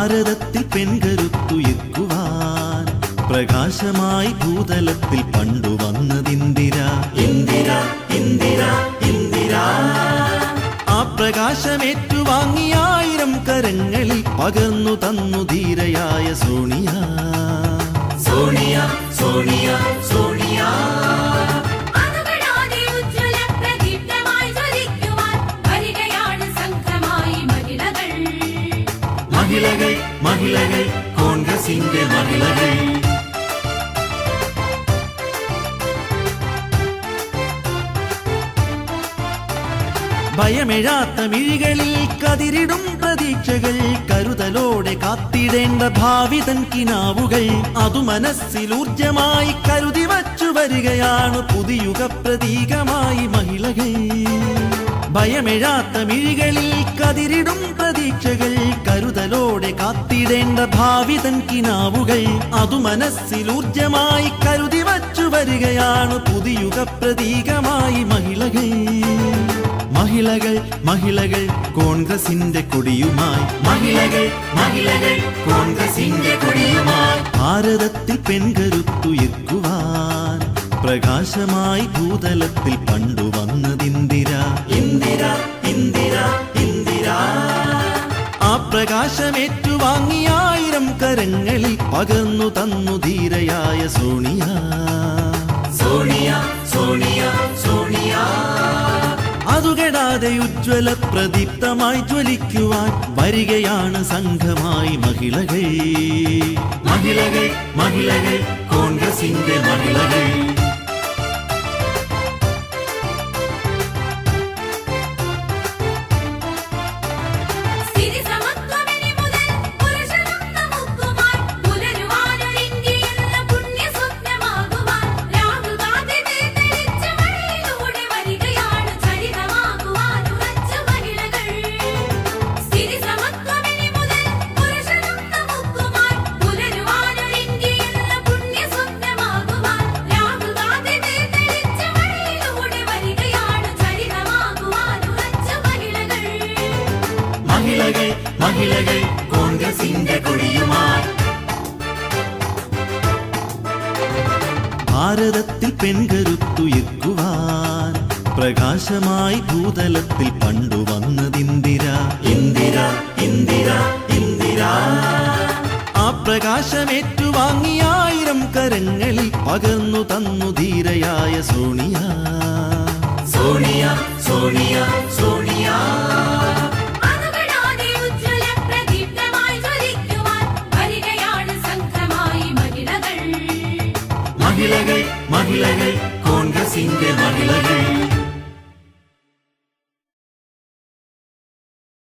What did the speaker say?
ഭാരതത്തിൽ പെൺകരുത്തുയർക്കുവാൻ പ്രകാശമായി ഭൂതലത്തിൽ പണ്ടു വന്നതിന്ദിര. ഇന്ദിര ഇന്ദിര ഇന്ദിര. ആ പ്രകാശമേറ്റുവാങ്ങിയ 1000 കരങ്ങളിൽ പകർന്നു തന്നു ധീരയായ സോണിയ. സോണിയ സോണിയ സോണിയ. മഹിളകൾ മഹിളകൾ കോൺഗ്രസിന്റെ മഹിളകൾ. ഭയമെഴാത്ത മിഴികളിൽ കതിരിടും പ്രതീക്ഷകൾ, കരുതലോടെ കാത്തിടേണ്ട ഭാവിതൻ കിനാവുകൾ, അതു മനസ്സിലൂർജമായി കരുതി വച്ചു വരികയാണ് പുതിയുഗ പ്രതീകമായി മഹിളകൾ. ഭയമെഴാത്ത മിഴികളിൽ കതിരിടും പ്രതീക്ഷകൾ, കരുതലോടെ കാത്തിടേണ്ട ഭാവിതൻ കിനാവുകൾ, അതു മനസ്സിലൂർജമായി കരുതി വച്ചു വരികയാണ് പുതിയുഗ പ്രതീകമായി മഹിളകൾ. മഹിളകൾ മഹിളകൾ കോൺഗ്രസിന്റെ കൊടിയുമായി. മഹിളകൾ മഹിളകൾ കോൺഗ്രസിന്റെ കൊടിയുമായി. ഭാരതത്തിൽ പെൺകരുത്തുയർക്കുവാൻ പ്രകാശമായി ഭൂതലത്തിൽ പണ്ടു വന്നതിന്ദിര. ഇന്ദിര ഇന്ദിര ഇന്ദിര. ആ പ്രകാശമേറ്റുവാങ്ങിയ 1000 കരങ്ങളിൽ പകർന്നു തന്നു ധീരയായ സോണിയ. സോണിയ സോണിയ സോണിയ. അതുകെടാതെ ഉജ്ജ്വല പ്രദീപ്തമായി ജ്വലിക്കുവാൻ വരികയാണ് സംഘമായി മഹിളകൾ. മഹിളകൾ മഹിളകൾ കോൺഗ്രസിന്റെ മഹിളകൾ. മഹിളകൾ മഹിളകൾ കോൺഗ്രസിന്റെ കൊടിയുമായി. ഭാരതത്തിൽ പെൺകരുത്തുയർക്കുവാൻ പ്രകാശമായി ഭൂതലത്തിൽ പണ്ടു വന്നതിന്ദിര. ഇന്ദിര ഇന്ദിര ഇന്ദിര. ആ പ്രകാശമേറ്റുവാങ്ങിയ 1000 കരങ്ങളിൽ പകർന്നു തന്നു ധീരയായ സോണിയ. സോണിയ സോണിയ സോണിയ. മഹിളകൾ മഹിളകൾ കോൺഗ്രസിന്റെ